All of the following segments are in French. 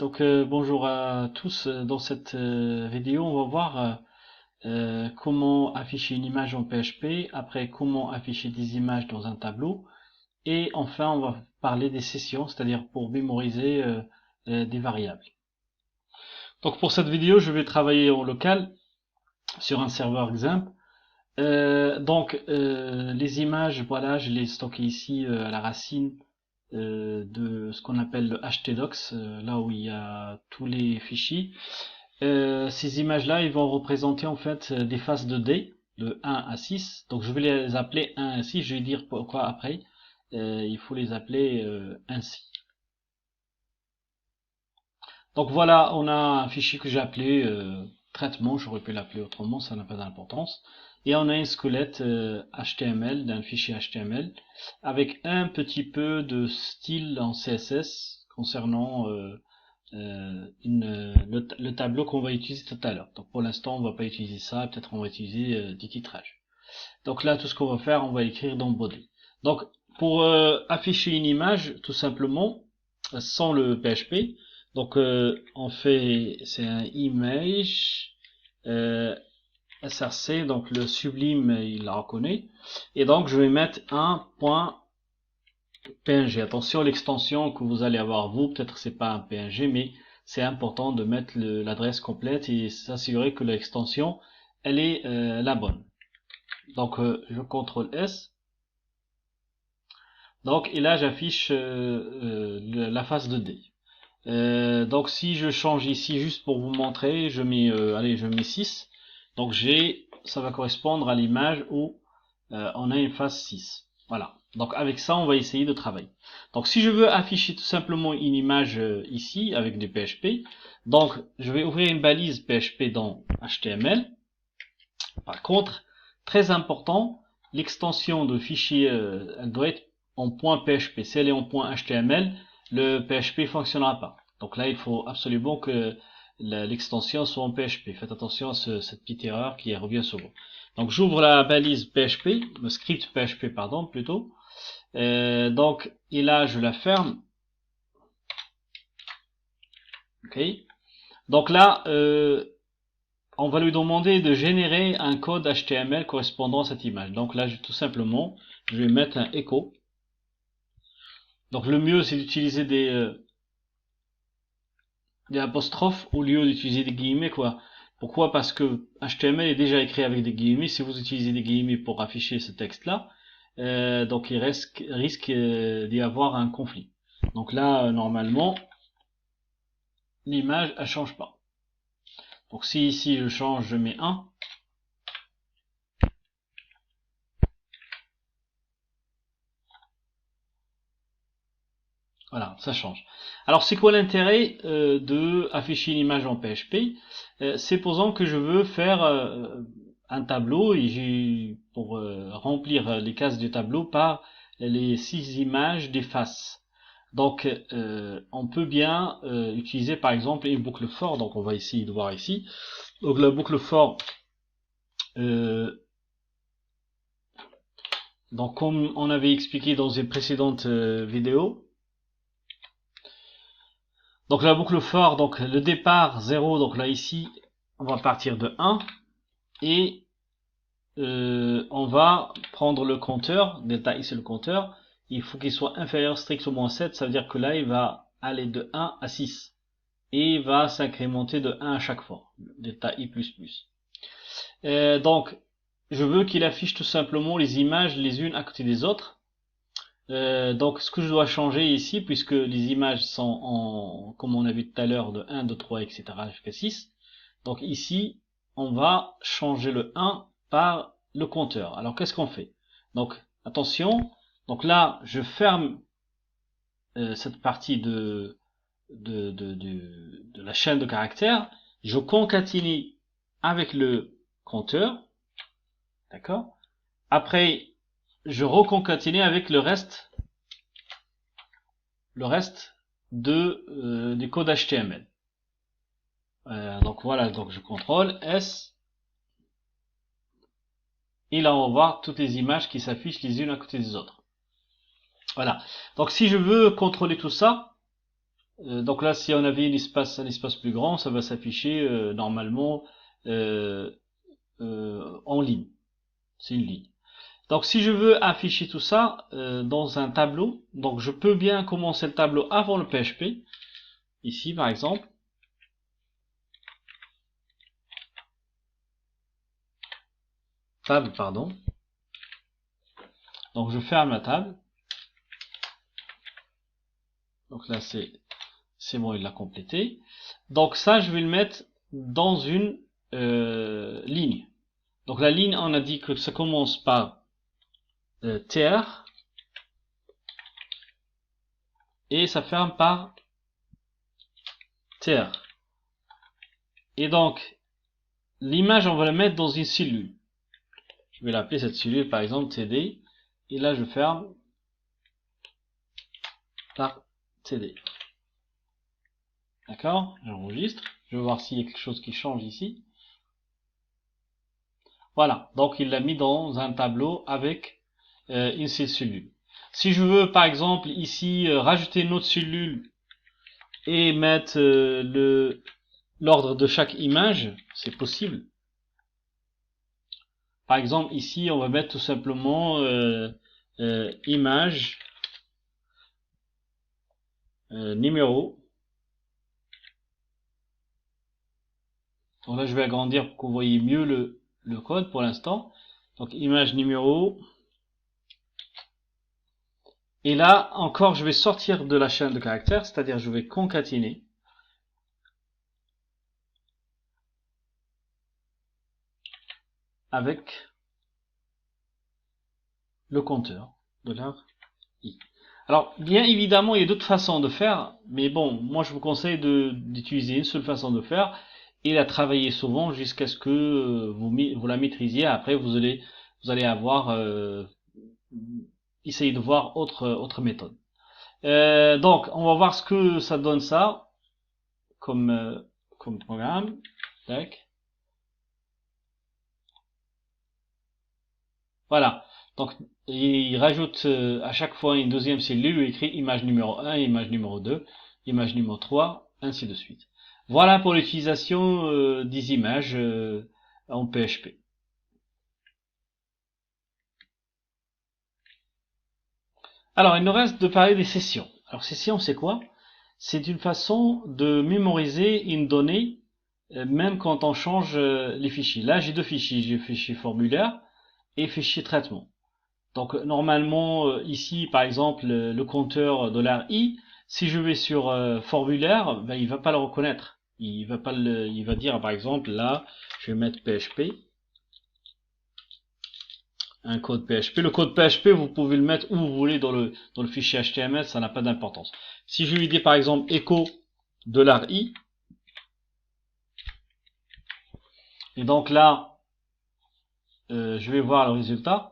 Bonjour à tous. Dans cette vidéo, on va voir comment afficher une image en PHP, après comment afficher des images dans un tableau, et enfin on va parler des sessions, c'est-à-dire pour mémoriser des variables. Donc pour cette vidéo, je vais travailler en local sur un serveur XAMPP. Les images, voilà, je les stocke ici à la racine de ce qu'on appelle le htdocs, là où il y a tous les fichiers. Ces images-là, ils vont représenter en fait des faces de D, de 1 à 6. Donc je vais les appeler 1 à 6, je vais dire pourquoi après. Il faut les appeler ainsi. Donc voilà, on a un fichier que j'ai appelé traitement, j'aurais pu l'appeler autrement, ça n'a pas d'importance. Et on a un squelette HTML, d'un fichier HTML, avec un petit peu de style en CSS concernant le tableau qu'on va utiliser tout à l'heure. Donc pour l'instant, on va pas utiliser ça, peut-être on va utiliser du titrage. Donc là, tout ce qu'on va faire, on va écrire dans body. Donc pour afficher une image, tout simplement, sans le PHP, donc on fait, c'est un image src, donc le Sublime, il la reconnaît, et donc je vais mettre un point PNG. Attention, l'extension que vous allez avoir vous, peut-être c'est pas un PNG, mais c'est important de mettre l'adresse complète et s'assurer que l'extension elle est la bonne. Donc je contrôle S. Donc et là j'affiche la face de D. Donc si je change ici juste pour vous montrer, je mets allez, je mets 6. Donc ça va correspondre à l'image où on a une face 6. Voilà. Donc avec ça, on va essayer de travailler. Donc si je veux afficher tout simplement une image ici avec du PHP, donc je vais ouvrir une balise PHP dans HTML. Par contre, très important, l'extension de fichier, elle doit être en .php. Si elle est en .html, le PHP ne fonctionnera pas. Donc là, il faut absolument que l'extension soit en PHP. Faites attention à cette petite erreur qui revient souvent. Donc j'ouvre la balise PHP, le script PHP pardon plutôt. Et là je la ferme. Ok. Donc là, on va lui demander de générer un code HTML correspondant à cette image. Donc là, tout simplement, je vais mettre un echo. Donc le mieux, c'est d'utiliser des apostrophes au lieu d'utiliser des guillemets, quoi. Pourquoi? Parce que HTML est déjà écrit avec des guillemets. Si vous utilisez des guillemets pour afficher ce texte-là, donc il risque d'y avoir un conflit. Donc là, normalement, l'image, elle change pas. Donc si ici je change, je mets 1. Voilà, ça change. Alors, c'est quoi l'intérêt de afficher une image en PHP? Supposons que je veux faire un tableau et pour remplir les cases du tableau par les 6 images des faces. Donc, on peut bien utiliser par exemple une boucle for. Donc, on va essayer de voir ici. Donc, la boucle for, donc comme on avait expliqué dans une précédente vidéo. Donc la boucle for, donc le départ 0, donc là ici, on va partir de 1 et on va prendre le compteur, delta i c'est le compteur, il faut qu'il soit inférieur strictement à 7, ça veut dire que là il va aller de 1 à 6 et il va s'incrémenter de 1 à chaque fois, delta i++. Donc je veux qu'il affiche tout simplement les images les unes à côté des autres. Donc ce que je dois changer ici, puisque les images sont en, comme on a vu tout à l'heure, de 1, de 3, etc. jusqu'à 6. Donc ici, on va changer le 1 par le compteur. Alors qu'est-ce qu'on fait? Donc attention, donc là je ferme cette partie de la chaîne de caractères, je concatine avec le compteur, d'accord? Après, je reconcatine avec le reste du code HTML. Donc voilà, donc je contrôle S et là on va voir toutes les images qui s'affichent les unes à côté des autres. Voilà. Donc si je veux contrôler tout ça, Donc là, si on avait un espace plus grand, ça va s'afficher normalement euh, en ligne. C'est une ligne. Donc si je veux afficher tout ça dans un tableau, donc je peux bien commencer le tableau avant le PHP. Ici par exemple. Table, pardon. Donc je ferme la table. Donc là c'est bon, il l'a complété. Donc ça, je vais le mettre dans une ligne. Donc la ligne, on a dit que ça commence par tr et ça ferme par tr. Et donc l'image, on va la mettre dans une cellule. Je vais l'appeler cette cellule par exemple td. Et là je ferme par td. D'accord? J'enregistre. Je vais voir s'il y a quelque chose qui change ici. Voilà. Donc il l'a mis dans un tableau avec une seule cellule. Si je veux par exemple ici rajouter une autre cellule et mettre l'ordre de chaque image, c'est possible. Par exemple ici on va mettre tout simplement image numéro. Donc là je vais agrandir pour que vous voyez mieux le code pour l'instant. Donc image numéro. Et là encore je vais sortir de la chaîne de caractères, c'est-à-dire je vais concaténer. Avec le compteur $i. Alors, bien évidemment, il y a d'autres façons de faire, mais bon, moi je vous conseille d'utiliser une seule façon de faire et la travailler souvent jusqu'à ce que vous la maîtrisiez. Après, vous allez avoir essayer de voir autre méthode. Donc, on va voir ce que ça donne ça comme programme. Tac. Voilà. Donc, il rajoute à chaque fois une deuxième cellule, il écrit image numéro 1, image numéro 2, image numéro 3, ainsi de suite. Voilà pour l'utilisation des images en PHP. Alors, il nous reste de parler des sessions. Alors, session, c'est quoi? C'est une façon de mémoriser une donnée, même quand on change les fichiers. Là, j'ai deux fichiers. J'ai fichier formulaire et fichier traitement. Donc normalement ici par exemple le compteur $i, si je vais sur formulaire, ben, il va pas le reconnaître. Il va dire par exemple là, je vais mettre PHP, un code PHP. Le code PHP vous pouvez le mettre où vous voulez dans le fichier HTML, ça n'a pas d'importance. Si je lui dis par exemple echo $i, et donc là je vais voir le résultat.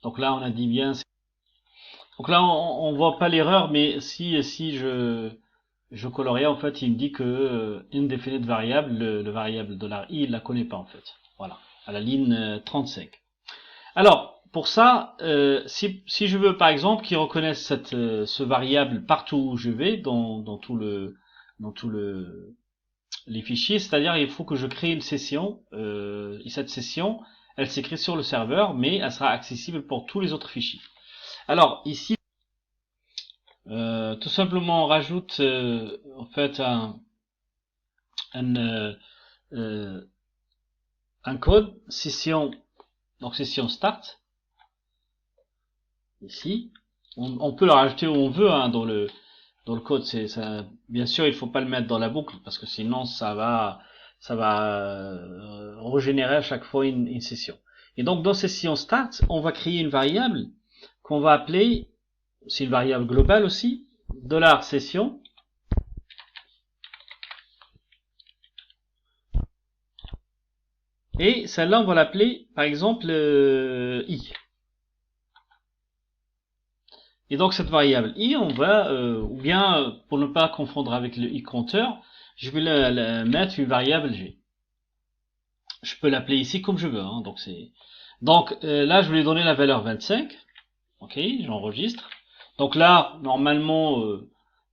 Donc là on a dit bien. Donc là, on voit pas l'erreur, mais si je colorie, en fait, il me dit que indefinite variable, le variable $i, il la connaît pas en fait. Voilà, à la ligne 35. Alors, pour ça, si je veux par exemple qu'il reconnaisse ce variable partout où je vais, dans tout les fichiers, c'est-à-dire il faut que je crée une session, et cette session, elle s'écrit sur le serveur, mais elle sera accessible pour tous les autres fichiers. Alors ici, tout simplement on rajoute en fait un, un code session, donc session start ici. On peut le rajouter où on veut hein, dans le code. C'est ça. Bien sûr, il faut pas le mettre dans la boucle parce que sinon ça va régénérer à chaque fois une session. Et donc dans session start, on va créer une variable qu'on va appeler, c'est une variable globale aussi, $session. Et celle-là, on va l'appeler, par exemple, i. Et donc cette variable i, on va, ou bien pour ne pas confondre avec le i compteur, je vais la mettre une variable g. Je peux l'appeler ici comme je veux. Hein, donc là, je vais lui donner la valeur 25. Ok, j'enregistre. Donc là, normalement,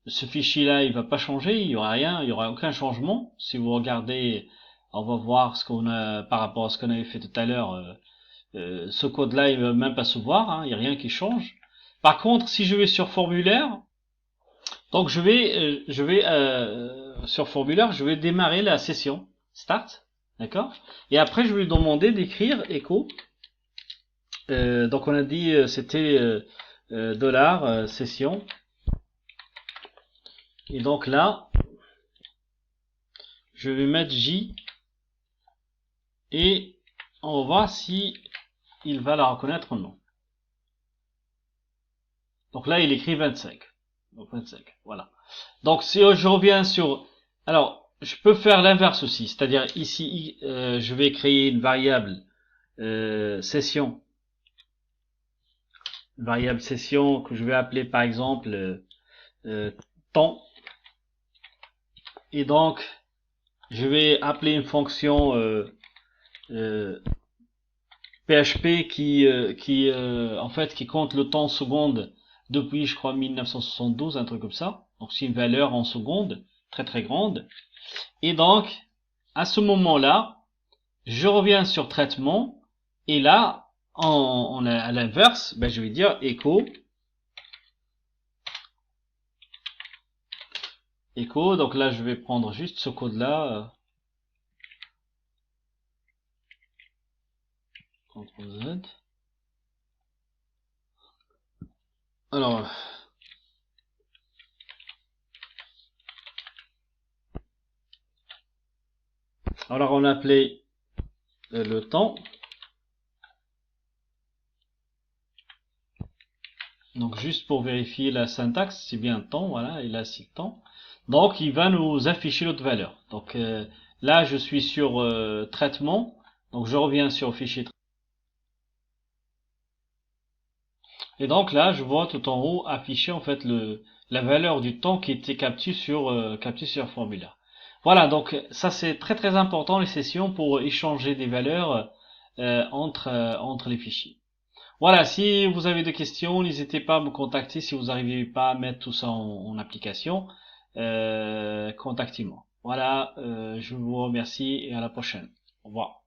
ce fichier-là, il va pas changer, il y aura rien, il y aura aucun changement. Si vous regardez, on va voir ce qu'on a par rapport à ce qu'on avait fait tout à l'heure. Ce code-là, il va même pas se voir, hein, il n'y a rien qui change. Par contre, si je vais sur formulaire, donc sur formulaire, je vais démarrer la session start, d'accord. Et après, je vais lui demander d'écrire echo. Donc on a dit c'était $session. Et donc là, je vais mettre J et on va voir si il va la reconnaître ou non. Donc là, il écrit 25. Donc 25, voilà. Donc si je reviens sur... Alors, je peux faire l'inverse aussi. C'est-à-dire ici, je vais créer une variable session. Une variable session que je vais appeler par exemple temps. Et donc, je vais appeler une fonction PHP en fait qui compte le temps en secondes depuis je crois 1972, un truc comme ça. Donc c'est une valeur en secondes très très grande. Et donc à ce moment-là, je reviens sur traitement et là à l'inverse, ben, je vais dire echo. Donc là je vais prendre juste ce code là. CTRL Z. Alors on a appelé le temps. Donc juste pour vérifier la syntaxe, c'est bien temps, voilà, et là c'est temps. Donc il va nous afficher l'autre valeur. Donc là je suis sur traitement, donc je reviens sur fichier. Et donc là je vois tout en haut afficher en fait la valeur du temps qui était capturé sur formulaire. Voilà, donc ça c'est très très important les sessions pour échanger des valeurs entre les fichiers. Voilà, si vous avez des questions, n'hésitez pas à me contacter si vous n'arrivez pas à mettre tout ça en application. Contactez-moi. Voilà, je vous remercie et à la prochaine. Au revoir.